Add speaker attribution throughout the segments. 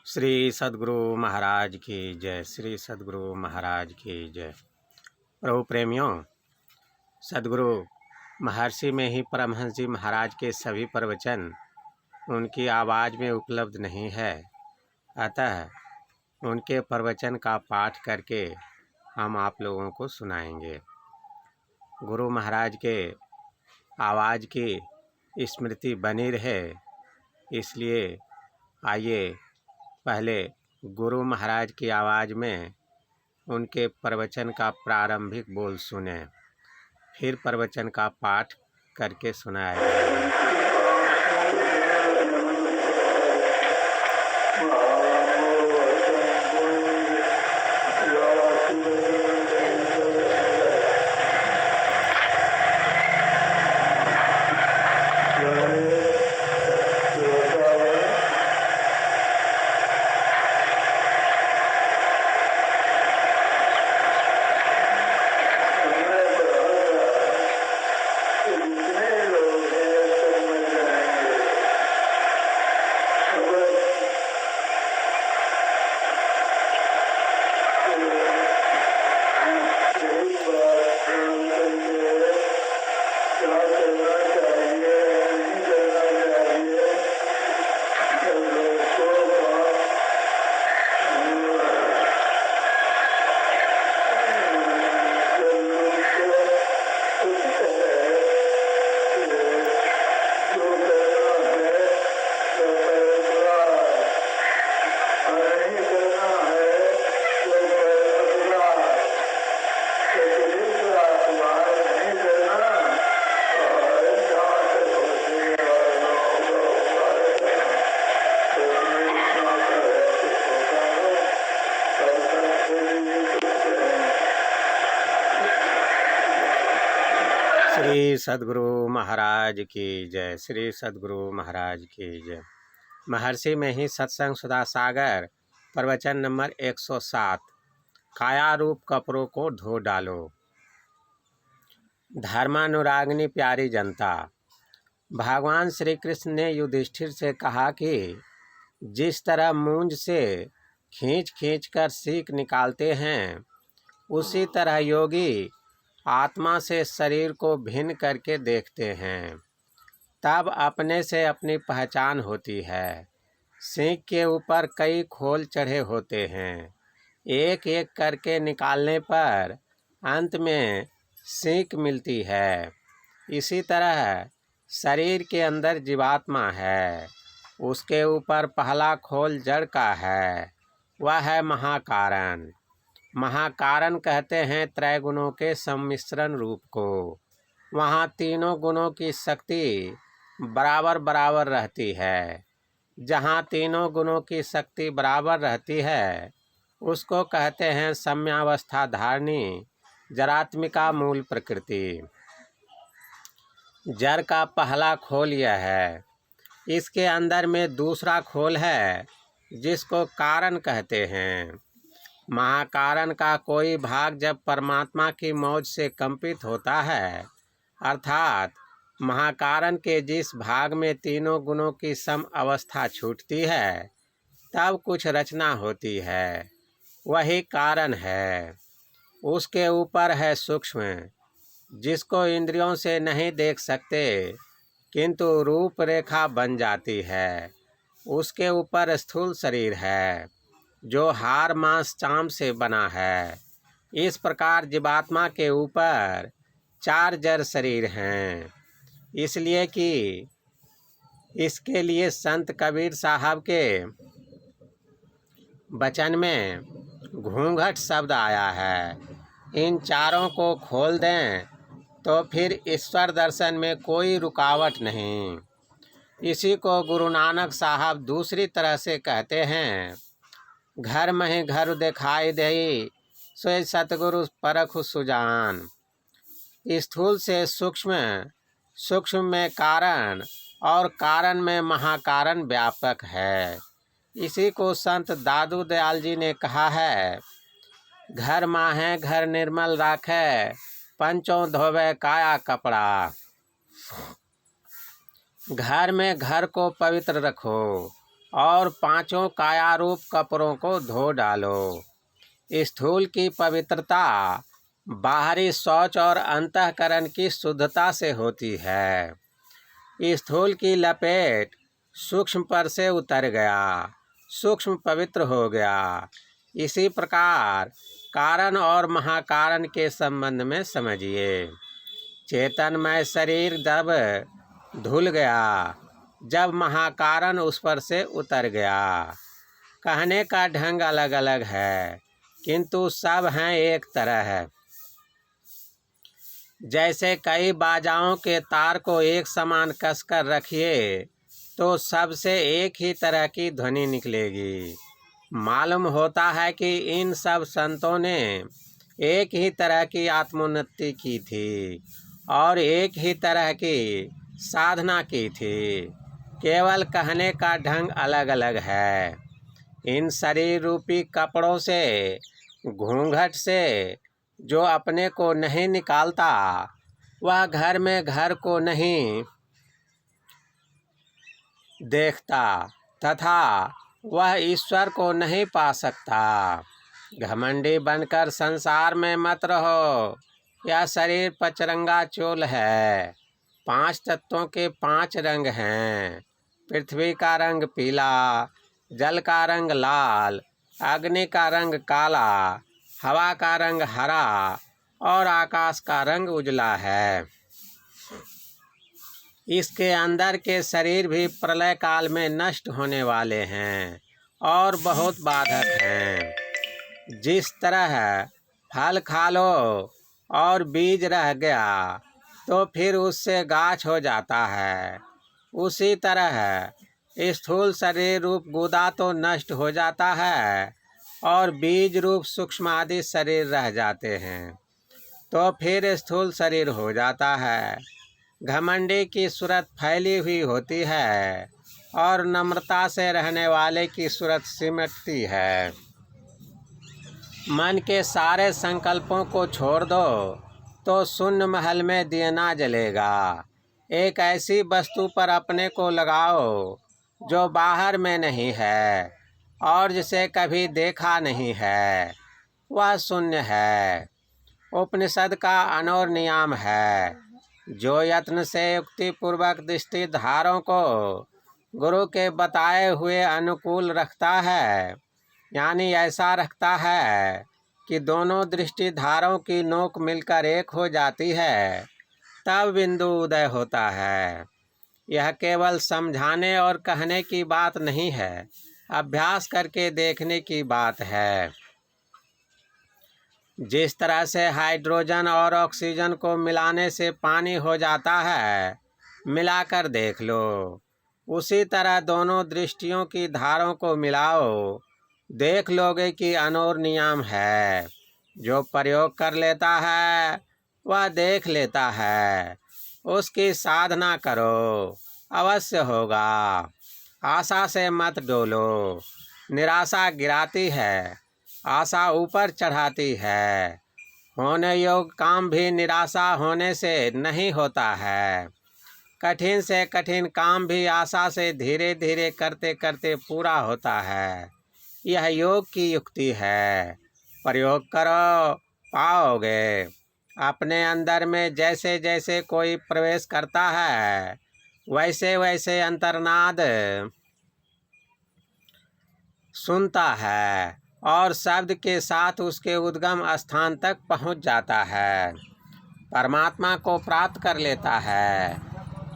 Speaker 1: श्री सद्गुरु महाराज की जय। श्री सद्गुरु महाराज की जय। प्रभु प्रेमियों, सद्गुरु महर्षि में ही परमहंस जी महाराज के सभी प्रवचन उनकी आवाज़ में उपलब्ध नहीं है, अतः उनके प्रवचन का पाठ करके हम आप लोगों को सुनाएंगे। गुरु महाराज के आवाज़ की स्मृति बनी रहे, इसलिए आइए पहले गुरु महाराज की आवाज़ में उनके प्रवचन का प्रारंभिक बोल सुने, फिर प्रवचन का पाठ करके सुनाया जाएगा। श्री सद्गुरु महाराज की जय। श्री सद्गुरु महाराज की जय। महर्षि में ही सत्संग सुधा सागर प्रवचन नंबर 107। काया रूप कपड़ों को धो डालो। धर्मानुरागिनी प्यारी जनता, भगवान श्री कृष्ण ने युधिष्ठिर से कहा कि जिस तरह मूंज से खींच खींच कर सीख निकालते हैं, उसी तरह योगी आत्मा से शरीर को भिन्न करके देखते हैं, तब अपने से अपनी पहचान होती है। सीख के ऊपर कई खोल चढ़े होते हैं, एक एक करके निकालने पर अंत में सीख मिलती है। इसी तरह शरीर के अंदर जीवात्मा है, उसके ऊपर पहला खोल जड़ का है, वह है महाकारण। महाकारण कहते हैं त्रैगुणों के सम्मिश्रण रूप को। वहाँ तीनों गुणों की शक्ति बराबर बराबर रहती है। जहाँ तीनों गुणों की शक्ति बराबर रहती है, उसको कहते हैं सम्यावस्था धारणी जरात्मिका मूल प्रकृति। जड़ का पहला खोल यह है। इसके अंदर में दूसरा खोल है, जिसको कारण कहते हैं। महाकारण का कोई भाग जब परमात्मा की मौज से कंपित होता है, अर्थात महाकारण के जिस भाग में तीनों गुणों की सम अवस्था छूटती है, तब कुछ रचना होती है, वही कारण है। उसके ऊपर है सूक्ष्म, जिसको इंद्रियों से नहीं देख सकते, किंतु रूपरेखा बन जाती है। उसके ऊपर स्थूल शरीर है, जो हार मांस चाम से बना है। इस प्रकार जीवात्मा के ऊपर 4 जड़ शरीर हैं। इसलिए कि इसके लिए संत कबीर साहब के वचन में घूंघट शब्द आया है। इन चारों को खोल दें तो फिर ईश्वर दर्शन में कोई रुकावट नहीं। इसी को गुरु नानक साहब दूसरी तरह से कहते हैं, घर में ही घर दिखाई दे, सोई सतगुरु परख सुजान। स्थूल से सूक्ष्म, सूक्ष्म में कारण और कारण में महाकारण व्यापक है। इसी को संत दादू दयाल जी ने कहा है, घर माहे घर निर्मल राखे, पंचों धोवे काया कपड़ा। घर में घर को पवित्र रखो, और पांचों कायारूप कपड़ों को धो डालो। स्थूल की पवित्रता बाहरी शौच और अंतःकरण की शुद्धता से होती है। स्थूल की लपेट सूक्ष्म पर से उतर गया, सूक्ष्म पवित्र हो गया। इसी प्रकार कारण और महाकारण के संबंध में समझिए। चेतनमय शरीर जब धुल गया, जब महाकारण उस पर से उतर गया। कहने का ढंग अलग अलग है, किंतु सब हैं एक तरह है। जैसे कई बाजाओं के तार को एक समान कसकर रखिए तो सबसे एक ही तरह की ध्वनि निकलेगी। मालूम होता है कि इन सब संतों ने एक ही तरह की आत्मोन्नति की थी और एक ही तरह की साधना की थी, केवल कहने का ढंग अलग अलग है। इन शरीर रूपी कपड़ों से, घूंघट से जो अपने को नहीं निकालता, वह घर में घर को नहीं देखता तथा वह ईश्वर को नहीं पा सकता। घमंडी बनकर संसार में मत रहो। यह शरीर पचरंगा चोल है। 5 तत्वों के 5 रंग हैं। पृथ्वी का रंग पीला, जल का रंग लाल, अग्नि का रंग काला, हवा का रंग हरा और आकाश का रंग उजला है। इसके अंदर के शरीर भी प्रलय काल में नष्ट होने वाले हैं और बहुत बाधक हैं। जिस तरह फल खा लो और बीज रह गया तो फिर उससे गाछ हो जाता है, उसी तरह स्थूल शरीर रूप गुदा तो नष्ट हो जाता है और बीज रूप सूक्ष्म आदि शरीर रह जाते हैं, तो फिर स्थूल शरीर हो जाता है। घमंडी की सूरत फैली हुई होती है और नम्रता से रहने वाले की सूरत सिमटती है। मन के सारे संकल्पों को छोड़ दो तो शून्य महल में दिया ना जलेगा। एक ऐसी वस्तु पर अपने को लगाओ जो बाहर में नहीं है और जिसे कभी देखा नहीं है, वह शून्य है। उपनिषद का अनोर नियम है, जो यत्न से युक्ति पूर्वक दृष्टि धारों को गुरु के बताए हुए अनुकूल रखता है, यानी ऐसा रखता है कि दोनों दृष्टि धारों की नोक मिलकर एक हो जाती है, तब बिंदु उदय होता है। यह केवल समझाने और कहने की बात नहीं है, अभ्यास करके देखने की बात है। जिस तरह से हाइड्रोजन और ऑक्सीजन को मिलाने से पानी हो जाता है, मिलाकर देख लो। उसी तरह दोनों दृष्टियों की धारों को मिलाओ, देख लोगे कि अनोर नियम है। जो प्रयोग कर लेता है वह देख लेता है। उसकी साधना करो, अवश्य होगा। आशा से मत डोलो। निराशा गिराती है, आशा ऊपर चढ़ाती है। होने योग्य काम भी निराशा होने से नहीं होता है। कठिन से कठिन काम भी आशा से धीरे धीरे करते करते पूरा होता है। यह योग की युक्ति है। प्रयोग करो, पाओगे। अपने अंदर में जैसे जैसे कोई प्रवेश करता है, वैसे वैसे अंतर्नाद सुनता है और शब्द के साथ उसके उद्गम स्थान तक पहुंच जाता है, परमात्मा को प्राप्त कर लेता है।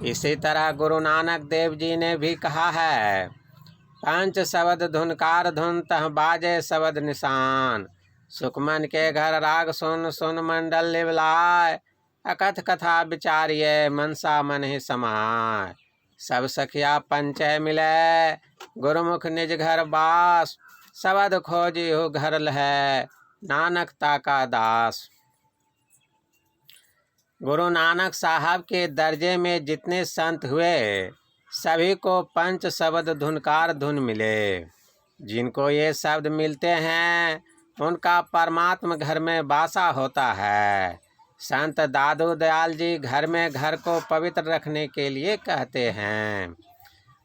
Speaker 1: इसी तरह गुरु नानक देव जी ने भी कहा है, पंच शब्द धुनकार धुन तह बाजे शब्द निशान। सुखमन के घर राग सुन सुन मंडल लिवलाय। अकथ कथा विचारिये मनसा मन ही समाय। सब सखिया पंचय मिले, गुरुमुख निज घर बास। शब्द खोजी हो घर लहै, नानक ताका दास। गुरु नानक साहब के दर्जे में जितने संत हुए, सभी को पंच शब्द धुनकार धुन मिले। जिनको ये शब्द मिलते हैं, उनका परमात्मा घर में वासा होता है। संत दादू दयाल जी घर में घर को पवित्र रखने के लिए कहते हैं।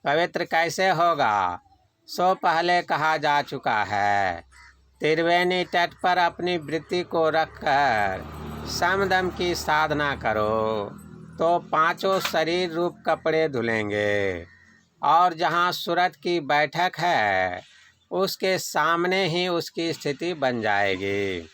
Speaker 1: पवित्र कैसे होगा? सो पहले कहा जा चुका है। त्रिवेणी तट पर अपनी वृत्ति को रखकर समदम की साधना करो तो पांचों शरीर रूप कपड़े धुलेंगे और जहाँ सूरत की बैठक है उसके सामने ही उसकी स्थिति बन जाएगी।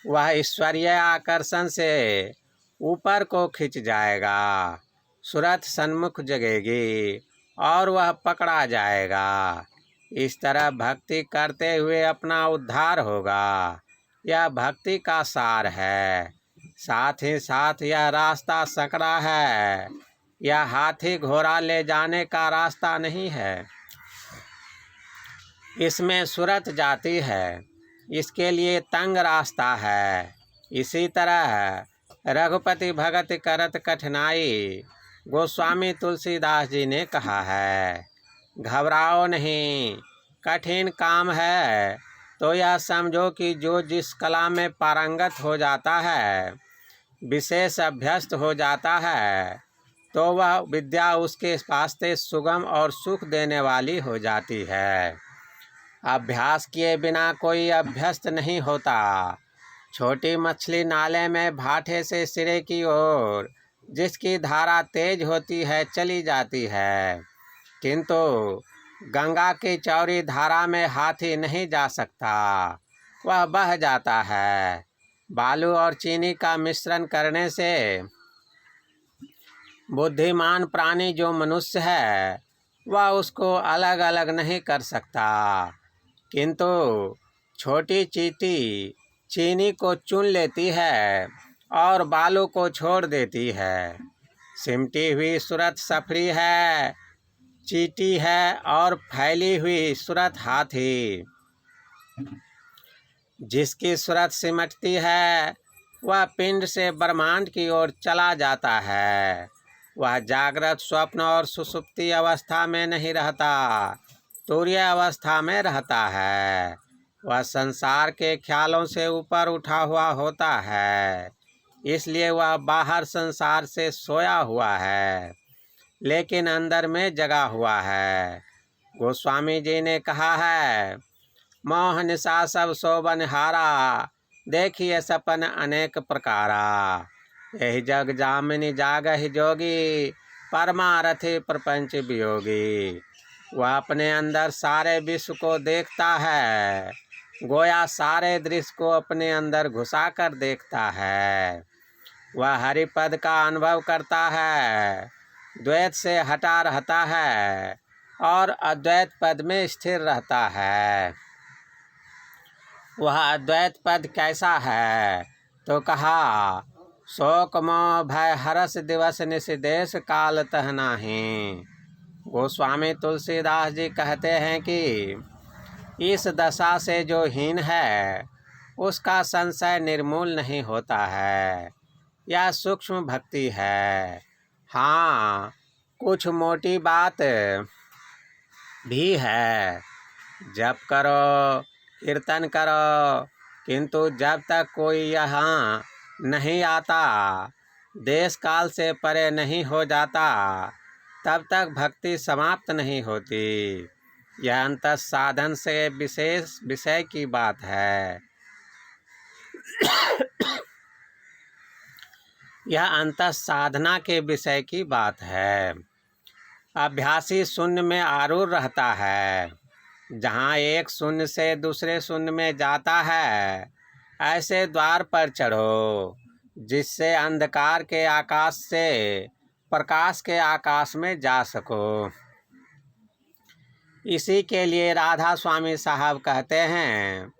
Speaker 1: वह ईश्वरीय आकर्षण से ऊपर को खिंच जाएगा। सूरत सन्मुख जगेगी और वह पकड़ा जाएगा। इस तरह भक्ति करते हुए अपना उद्धार होगा। यह भक्ति का सार है। साथ ही साथ यह रास्ता सकरा है। यह हाथी घोड़ा ले जाने का रास्ता नहीं है। इसमें सूरत जाती है, इसके लिए तंग रास्ता है। इसी तरह रघुपति भगत करत कठिनाई गोस्वामी तुलसीदास जी ने कहा है। घबराओ नहीं, कठिन काम है तो यह समझो कि जो जिस कला में पारंगत हो जाता है, विशेष अभ्यस्त हो जाता है, तो वह विद्या उसके वास्ते सुगम और सुख देने वाली हो जाती है। अभ्यास किए बिना कोई अभ्यस्त नहीं होता। छोटी मछली नाले में भाटे से सिरे की ओर जिसकी धारा तेज होती है चली जाती है, किंतु गंगा की चौड़ी धारा में हाथी नहीं जा सकता, वह बह जाता है। बालू और चीनी का मिश्रण करने से बुद्धिमान प्राणी जो मनुष्य है वह उसको अलग अलग नहीं कर सकता, किंतु छोटी चींटी चीनी को चुन लेती है और बालू को छोड़ देती है। सिमटी हुई सूरत सफरी है, चींटी है और फैली हुई सूरत हाथी। जिसकी सूरत सिमटती है वह पिंड से ब्रह्मांड की ओर चला जाता है। वह जागृत, स्वप्न और सुषुप्ति अवस्था में नहीं रहता, तुरीय अवस्था में रहता है। वह संसार के ख्यालों से ऊपर उठा हुआ होता है, इसलिए वह बाहर संसार से सोया हुआ है लेकिन अंदर में जगा हुआ है। गोस्वामी जी ने कहा है, मोह निशा सब शोभन हारा, देखिए सपन अनेक प्रकारा। यही जग जामिनी जागहि जोगी, परमारथी प्रपंच वियोगी। वह अपने अंदर सारे विश्व को देखता है, गोया सारे दृश्य को अपने अंदर घुसा कर देखता है। वह हरिपद का अनुभव करता है, द्वैत से हटा रहता है और अद्वैत पद में स्थिर रहता है। वह अद्वैत पद कैसा है तो कहा, शोक मोह भय हरस दिवस निश देश काल तह नाही। गोस्वामी तुलसीदास जी कहते हैं कि इस दशा से जो हीन है उसका संशय निर्मूल नहीं होता है। यह सूक्ष्म भक्ति है। हाँ, कुछ मोटी बात भी है। जप करो, कीर्तन करो, किंतु जब तक कोई यहाँ नहीं आता, देश काल से परे नहीं हो जाता, तब तक भक्ति समाप्त नहीं होती। यह अंतः साधन से विशेष विषय की बात है। यह अंतः साधना के विषय की बात है। अभ्यासी शून्य में आरूढ़ रहता है। जहाँ एक शून्य से दूसरे शून्य में जाता है, ऐसे द्वार पर चढ़ो जिससे अंधकार के आकाश से प्रकाश के आकाश में जा सको। इसी के लिए राधा स्वामी साहब कहते हैं,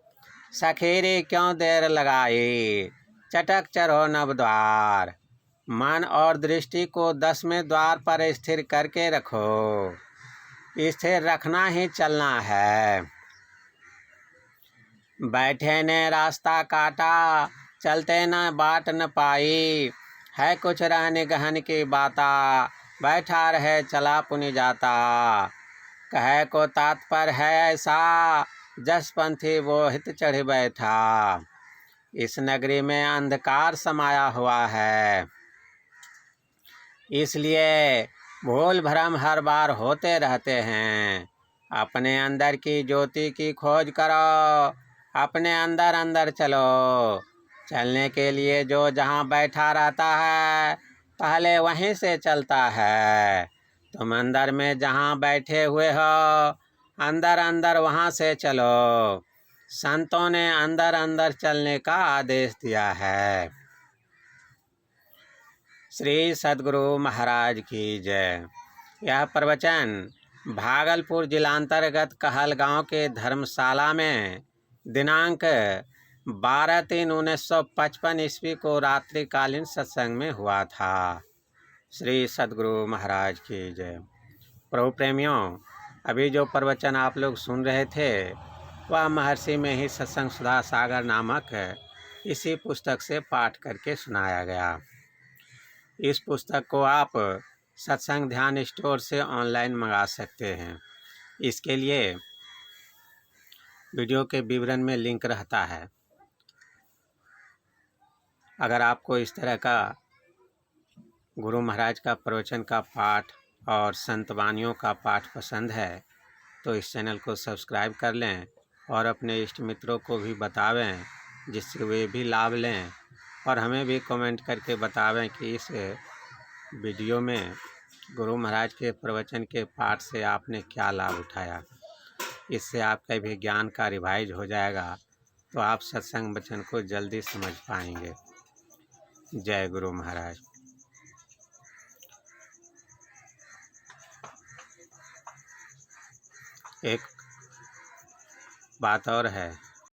Speaker 1: सखेरी क्यों देर लगाई, चटक चढ़ो नव द्वार। मन और दृष्टि को 10वें द्वार पर स्थिर करके रखो। स्थिर रखना ही चलना है। बैठे ने रास्ता काटा, चलते न बाट न पाई। है कुछ रहने गहन की बाता, बैठा रहे चला पुनि जाता। कहे को तात्पर्य है ऐसा, जस पंथी वो हित चढ़ बैठा। इस नगरी में अंधकार समाया हुआ है, इसलिए भूल भ्रम हर बार होते रहते हैं। अपने अंदर की ज्योति की खोज करो, अपने अंदर अंदर चलो। चलने के लिए जो जहाँ बैठा रहता है पहले वहीं से चलता है। तुम अंदर में जहाँ बैठे हुए हो अंदर अंदर वहाँ से चलो। संतों ने अंदर अंदर चलने का आदेश दिया है। श्री सद्गुरु महाराज की जय। यह प्रवचन भागलपुर जिलांतर्गत कहलगांव के धर्मशाला में दिनांक 12/3/1955 ईस्वी को रात्रिकालीन सत्संग में हुआ था। श्री सद्गुरु महाराज की जय। प्रभु प्रेमियों, अभी जो प्रवचन आप लोग सुन रहे थे वह महर्षि में ही सत्संग सुधा सागर नामक इसी पुस्तक से पाठ करके सुनाया गया। इस पुस्तक को आप सत्संग ध्यान स्टोर से ऑनलाइन मंगा सकते हैं। इसके लिए वीडियो के विवरण में लिंक रहता है। अगर आपको इस तरह का गुरु महाराज का प्रवचन का पाठ और संत वानियों का पाठ पसंद है तो इस चैनल को सब्सक्राइब कर लें और अपने इष्ट मित्रों को भी बतावें, जिससे वे भी लाभ लें। और हमें भी कमेंट करके बतावें कि इस वीडियो में गुरु महाराज के प्रवचन के पाठ से आपने क्या लाभ उठाया। इससे आपका भी ज्ञान का रिवाइज हो जाएगा, तो आप सत्संग वचन को जल्दी समझ पाएंगे। जय गुरु महाराज। एक बात और है,